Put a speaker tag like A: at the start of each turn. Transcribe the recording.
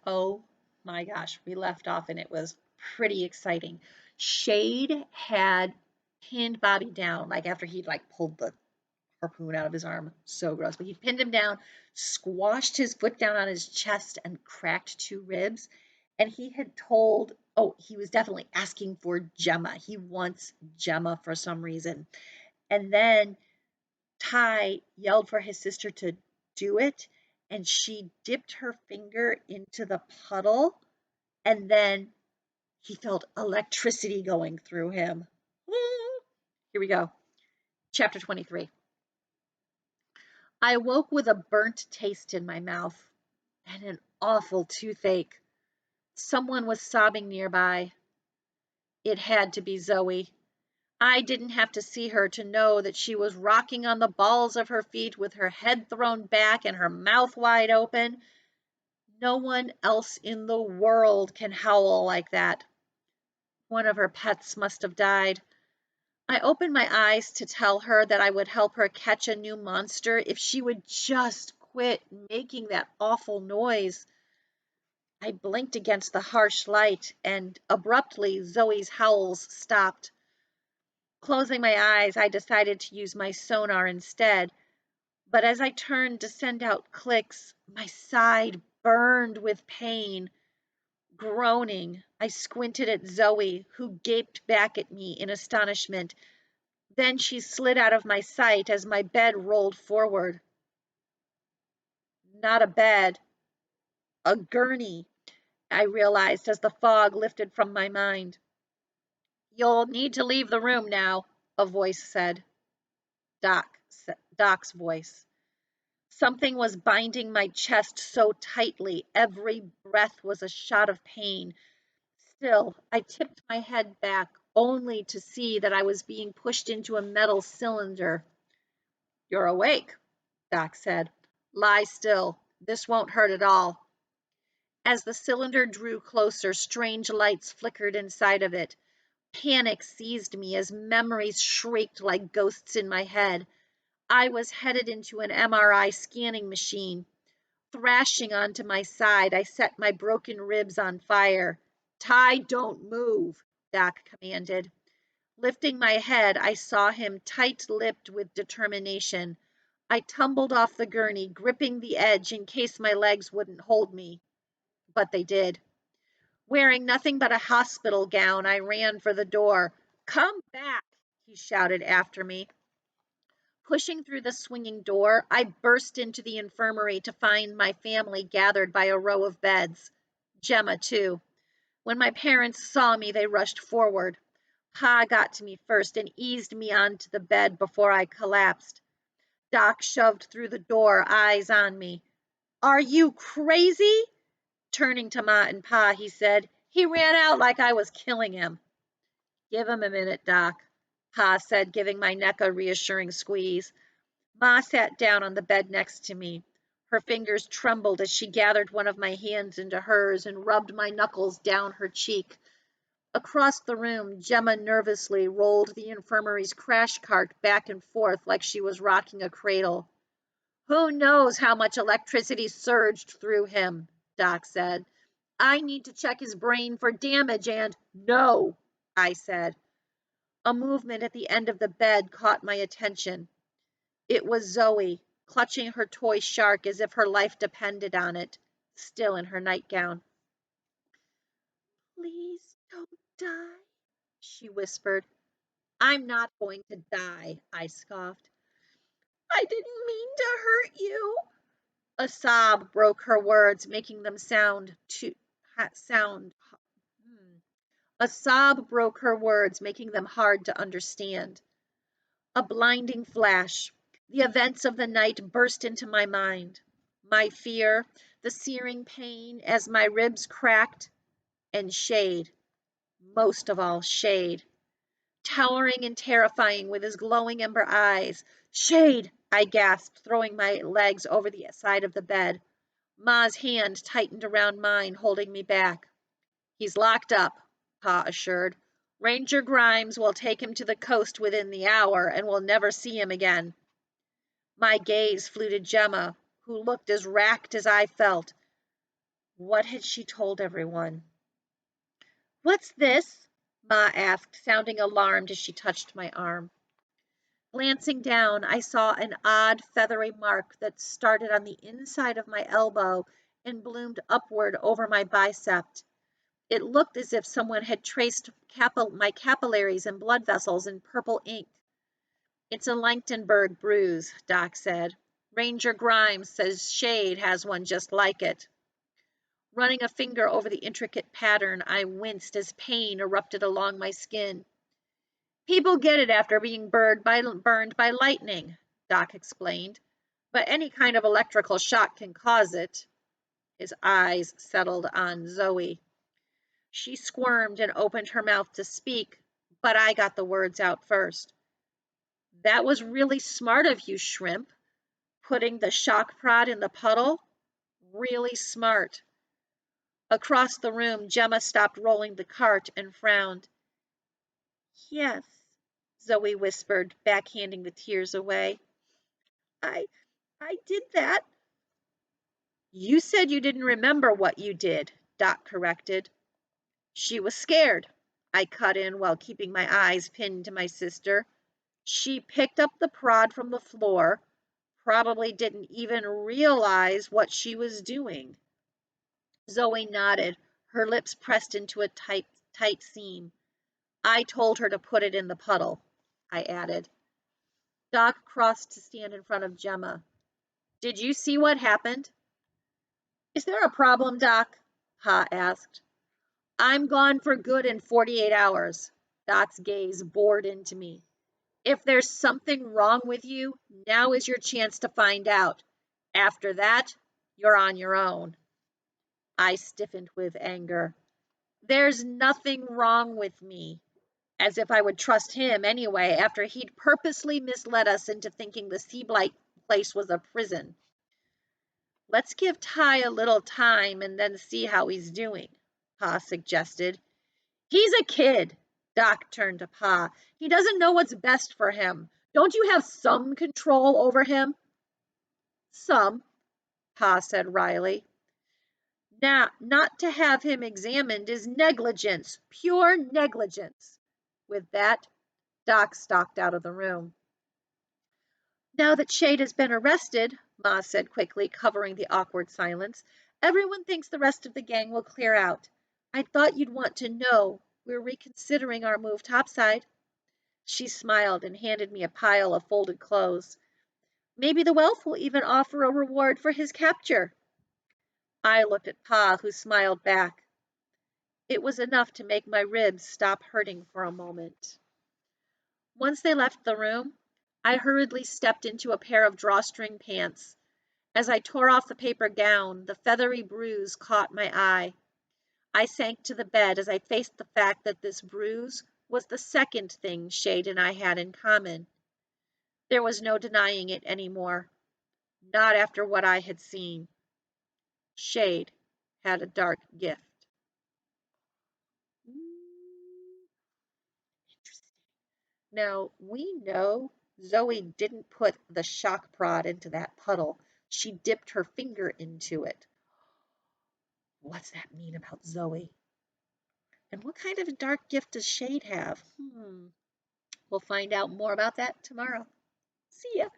A: Oh my gosh, we left off and it was pretty exciting. Shade had pinned Bobby down, like after he'd like pulled the harpoon out of his arm. So gross. But he pinned him down, squashed his foot down on his chest, and cracked two ribs. And he had told, oh, he was definitely asking for Gemma. He wants Gemma for some reason. And then Ty yelled for his sister to do it, and she dipped her finger into the puddle, and then he felt electricity going through him. Here we go. Chapter 23. I awoke with a burnt taste in my mouth and an awful toothache. Someone was sobbing nearby. It had to be Zoe. I didn't have to see her to know that she was rocking on the balls of her feet with her head thrown back and her mouth wide open. No one else in the world can howl like that. One of her pets must have died. I opened my eyes to tell her that I would help her catch a new monster if she would just quit making that awful noise. I blinked against the harsh light, and abruptly Zoe's howls stopped. Closing my eyes, I decided to use my sonar instead, but as I turned to send out clicks, my side burned with pain. Groaning, I squinted at Zoe, who gaped back at me in astonishment. Then she slid out of my sight as my bed rolled forward. Not a bed, a gurney, I realized as the fog lifted from my mind. You'll need to leave the room now, a voice said. Doc's voice. Something was binding my chest so tightly, every breath was a shot of pain. Still, I tipped my head back, only to see that I was being pushed into a metal cylinder. You're awake, Doc said. Lie still. This won't hurt at all. As the cylinder drew closer, strange lights flickered inside of it. Panic seized me as memories shrieked like ghosts in my head. I was headed into an MRI scanning machine. Thrashing onto my side, I set my broken ribs on fire. Ty, don't move, Doc commanded. Lifting my head, I saw him tight-lipped with determination. I tumbled off the gurney, gripping the edge in case my legs wouldn't hold me. But they did. Wearing nothing but a hospital gown, I ran for the door. Come back, he shouted after me. Pushing through the swinging door, I burst into the infirmary to find my family gathered by a row of beds. Gemma, too. When my parents saw me, they rushed forward. Pa got to me first and eased me onto the bed before I collapsed. Doc shoved through the door, eyes on me. Are you crazy? Turning to Ma and Pa, he said. He ran out like I was killing him. Give him a minute, Doc, Pa said, giving my neck a reassuring squeeze. Ma sat down on the bed next to me. Her fingers trembled as she gathered one of my hands into hers and rubbed my knuckles down her cheek. Across the room, Gemma nervously rolled the infirmary's crash cart back and forth like she was rocking a cradle. Who knows how much electricity surged through him, Doc said. I need to check his brain for damage and... No, I said. A movement at the end of the bed caught my attention. It was Zoe, clutching her toy shark as if her life depended on it, still in her nightgown. Please don't die, she whispered. I'm not going to die, I scoffed. I didn't mean to hurt you. A sob broke her words, making them A sob broke her words, making them hard to understand. A blinding flash. The events of the night burst into my mind. My fear, the searing pain as my ribs cracked, and Shade. Most of all, Shade. Towering and terrifying with his glowing ember eyes. Shade, I gasped, throwing my legs over the side of the bed. Ma's hand tightened around mine, holding me back. He's locked up, Pa assured. Ranger Grimes will take him to the coast within the hour, and we'll never see him again. My gaze flew to Gemma, who looked as racked as I felt. What had she told everyone? What's this? Ma asked, sounding alarmed as she touched my arm. Glancing down, I saw an odd feathery mark that started on the inside of my elbow and bloomed upward over my bicep. It looked as if someone had traced my capillaries and blood vessels in purple ink. It's a Leuchtenberg bruise, Doc said. Ranger Grimes says Shade has one just like it. Running a finger over the intricate pattern, I winced as pain erupted along my skin. People get it after being burned by lightning, Doc explained, but any kind of electrical shock can cause it. His eyes settled on Zoe. She squirmed and opened her mouth to speak, but I got the words out first. That was really smart of you, Shrimp. Putting the shock prod in the puddle? Really smart. Across the room, Gemma stopped rolling the cart and frowned. Yes, Zoe whispered, backhanding the tears away. I I did that. You said you didn't remember what you did, Doc corrected. She was scared, I cut in while keeping my eyes pinned to my sister. She picked up the prod from the floor, probably didn't even realize what she was doing. Zoe nodded, her lips pressed into a tight seam. I told her to put it in the puddle, I added. Doc crossed to stand in front of Gemma. Did you see what happened? Is there a problem, Doc? Ha asked. I'm gone for good in 48 hours. Doc's gaze bored into me. If there's something wrong with you, now is your chance to find out. After that, you're on your own. I stiffened with anger. There's nothing wrong with me. As if I would trust him anyway after he'd purposely misled us into thinking the Seablight place was a prison. Let's give Ty a little time and then see how he's doing, Pa suggested. He's a kid. Doc turned to Pa. He doesn't know what's best for him. Don't you have some control over him? Some, Pa said wryly. Now, not to have him examined is negligence, pure negligence. With that, Doc stalked out of the room. Now that Shade has been arrested, Ma said quickly, covering the awkward silence, everyone thinks the rest of the gang will clear out. I thought you'd want to know we're reconsidering our move topside. She smiled and handed me a pile of folded clothes. Maybe the Welf will even offer a reward for his capture. I looked at Pa, who smiled back. It was enough to make my ribs stop hurting for a moment. Once they left the room, I hurriedly stepped into a pair of drawstring pants. As I tore off the paper gown, the feathery bruise caught my eye. I sank to the bed as I faced the fact that this bruise was the second thing Shade and I had in common. There was no denying it anymore, not after what I had seen. Shade had a dark gift. Interesting. Now, we know Zoe didn't put the shock prod into that puddle. She dipped her finger into it. What's that mean about Zoe? And what kind of a dark gift does Shade have? We'll find out more about that tomorrow. See ya.